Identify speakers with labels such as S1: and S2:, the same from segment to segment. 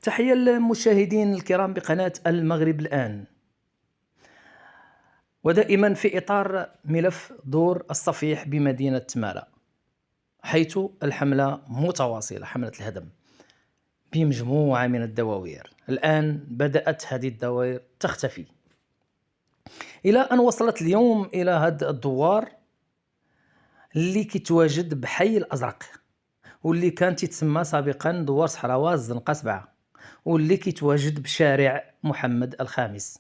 S1: تحية للمشاهدين الكرام بقناة المغرب الآن، ودائما في إطار ملف دور الصفيح بمدينة تمارا، حيث الحملة متواصلة، حملة الهدم بمجموعة من الدواوير. الآن بدأت هذه الدوائر تختفي، إلى أن وصلت اليوم إلى هذا الدوار اللي كيتواجد بحي الأزرق، واللي كانت تسمى سابقا دوار صحراوات الزنقة 7، واللي كيتواجد بشارع محمد الخامس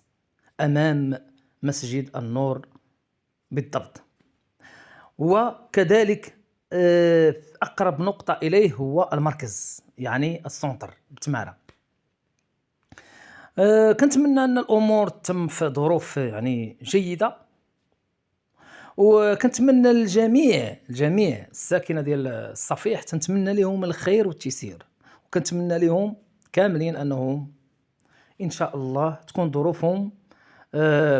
S1: أمام مسجد النور بالضبط. وكذلك أقرب نقطة إليه هو المركز، يعني السونتر بتمارا. كنتمنى أن الأمور تتم في ظروف يعني جيدة، وكنتمنى الجميع الساكنة ديال الصفيح تنتمنى لهم الخير والتيسير، وكنتمنى لهم كاملين أنهم إن شاء الله تكون ظروفهم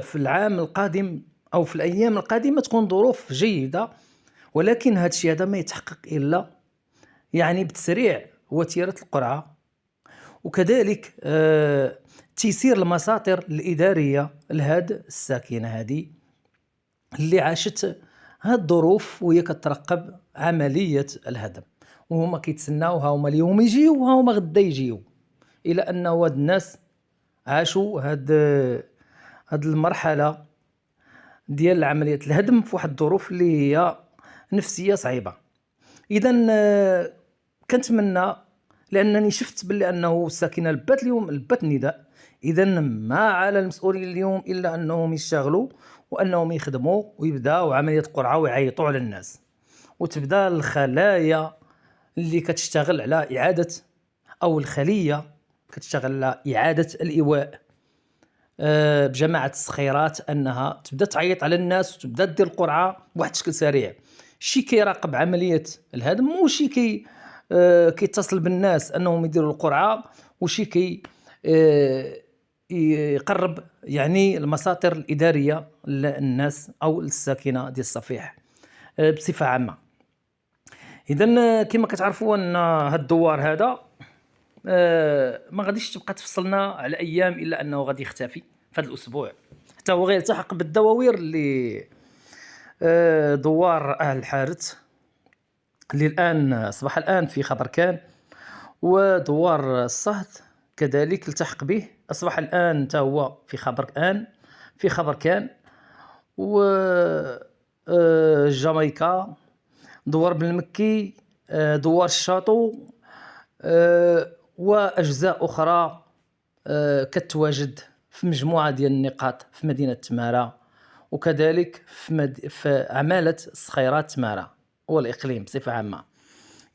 S1: في العام القادم أو في الأيام القادمة تكون ظروف جيدة. ولكن هذا الشيء هذا ما يتحقق إلا يعني بتسريع وتيرة القرعة، وكذلك تيسير المساطر الإدارية لهاد الساكنة هذه اللي عاشت هاد الظروف وهي كترقب عملية الهدم، وهما كيتسناو ها هما اليوم يجيو وها هما غدا يجيو، إلى أن هاد الناس عاشوا هاد المرحلة ديال عملية الهدم في واحد الظروف اللي هي نفسية صعيبة. إذا كنتمنى، لأنني شفت باللي أنه الساكنة لبات اليوم لبات النداء، إذا ما على المسؤولين اليوم إلا أنهم يشتغلوا وأنهم يخدموا ويبداو عملية قرعة ويعيطوا على الناس، وتبدا الخلايا اللي كتشتغل على إعادة، أو الخلية كتشتغل على إعادة الإيواء بجماعة السخيرات، أنها تبدا تعيط على الناس وتبدا دير القرعة بواحد الشكل سريع. شي كيراقب عملية الهدم، وشي كيتصل بالناس أنهم يديروا القرعة، وشي يقرب يعني المساطر الإدارية للناس أو الساكنة ديال الصفيح بصفة عامة. إذا كما كتعرفوا أن هاد الدوار هذا ما غاديش تبقى تفصلنا على أيام إلا أنه غادي يختفي في هذا الأسبوع، حتى هو غير يلتحق بالدواوير اللي دوار أهل الحارث اللي الآن أصبح الآن في خبركان، ودوار الصهد كذلك التحق به، أصبح الآن تا هو في خبركان و جامايكا، دوار بن المكي، دوار الشاطو، وأجزاء أخرى كتواجد في مجموعة ديال النقاط في مدينة تمارا، وكذلك في عمالة الصخيرات تمارا والإقليم بصفة عامة.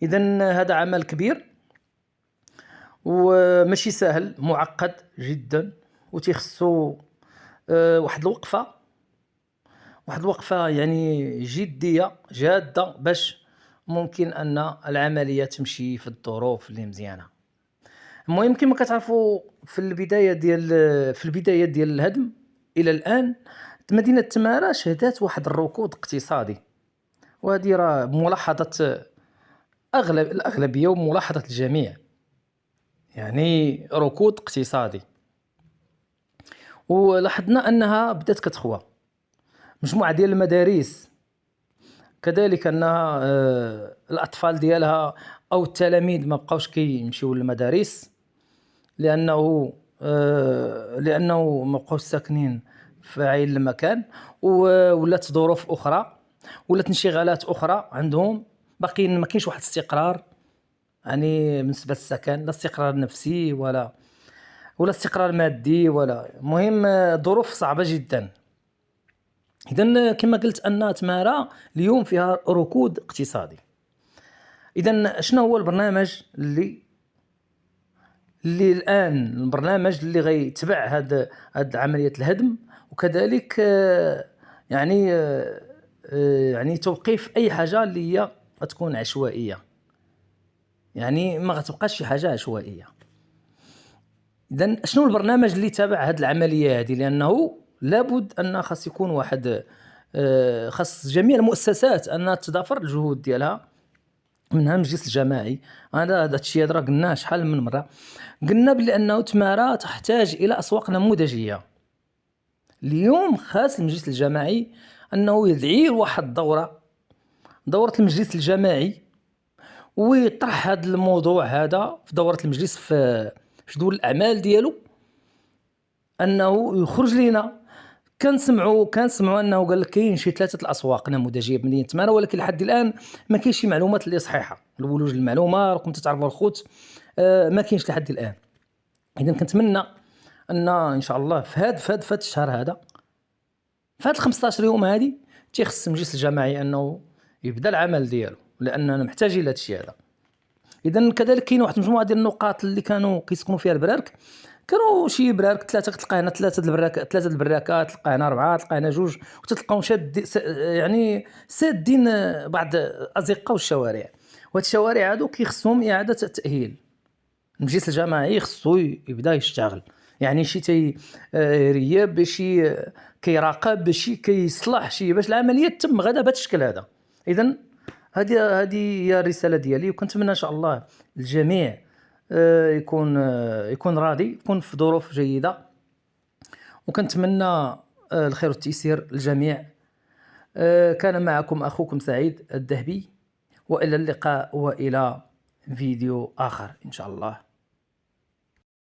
S1: إذن هذا عمل كبير وماشي سهل، معقد جدا، وتيخصو واحد الوقفة يعني جدية جادة باش ممكن أن العملية تمشي في الظروف اللي مزيانة. المهم كما كتعرفوا في البداية ديال الهدم إلى الآن مدينة تمارا شهدت واحد الركود اقتصادي، وهذه راه بملاحظة الأغلبية وملاحظة الجميع، يعني ركود اقتصادي. ولاحظنا أنها بدأت كتخوى مجموعة ديال المدارس، كذلك أنها الأطفال ديالها أو التلاميذ ما بقاوش كيمشيو للمدارس، لأنه ما بقاوش ساكنين في عين المكان، ولات ظروف أخرى، ولات انشغالات أخرى عندهم، باقيين ما كاينش واحد الاستقرار يعني بالنسبة للسكن، لا استقرار نفسي ولا استقرار مادي، ولا مهم ظروف صعبة جدا. إذن كما قلت أن تمارا اليوم فيها ركود اقتصادي. إذن شنو هو البرنامج اللي الآن البرنامج اللي غيتبع هاد عملية الهدم، وكذلك يعني توقيف أي حاجة اللي هي غتكون عشوائية، يعني ما غتبقاش شي حاجة عشوائية. إذن شنو البرنامج اللي تابع هاد العملية هذه؟ لأنه لابد أن خاص يكون واحد خاص جميع المؤسسات أن تضافر الجهود ديالها منها المجلس الجماعي. هذا الشيء هذا راه قلناه شحال من مرة. قلنا بلي أنه تمارا تحتاج إلى أسواق نموذجية. اليوم خاص المجلس الجماعي أنه يدعي واحد دورة المجلس الجماعي، ويطرح هذا الموضوع هذا في دورة المجلس في دول الأعمال ديالو، أنه يخرج لنا. كنسمعوا أنه قال لك كاين شي 3 الأسواق نموذجية بمدينة تمارا، ولكن لحد الآن ما كاينش شي معلومات اللي صحيحة. الولوج المعلومة راكم تتعرفوا الخوت، ما كاينش لحد الآن. إذا كنتمنى ان شاء الله في هذا الشهر هذا، في هاد 15 يوم هادي، تيخص المجلس الجماعي انه يبدا العمل ديالو، لاننا محتاجين لهذا الشيء هذا. اذا كذلك كاين واحد المجموعه ديال النقاط اللي كانوا كيسكنوا فيها البرارك، كانوا شي برارك 3 تلقى هنا 3 البراكات، تلقى هنا 4، تلقى هنا 2، وتلقاو يعني سادين بعض ازقه والشوارع. وهاد الشوارع هادو كيخصهم اعاده تاهيل. المجلس الجماعي خصو يبدا يشتغل، يعني شي رياب، شي كيراقب، شي كيصلح، شي باش العمليه تتم غدا بهذا الشكل هذا. اذا هذه هي الرساله ديالي، وكنتمنى ان شاء الله الجميع يكون راضي، يكون في ظروف جيده، وكنتمنى الخير والتيسير للجميع. كان معكم اخوكم سعيد الذهبي، والى اللقاء والى فيديو اخر ان شاء الله.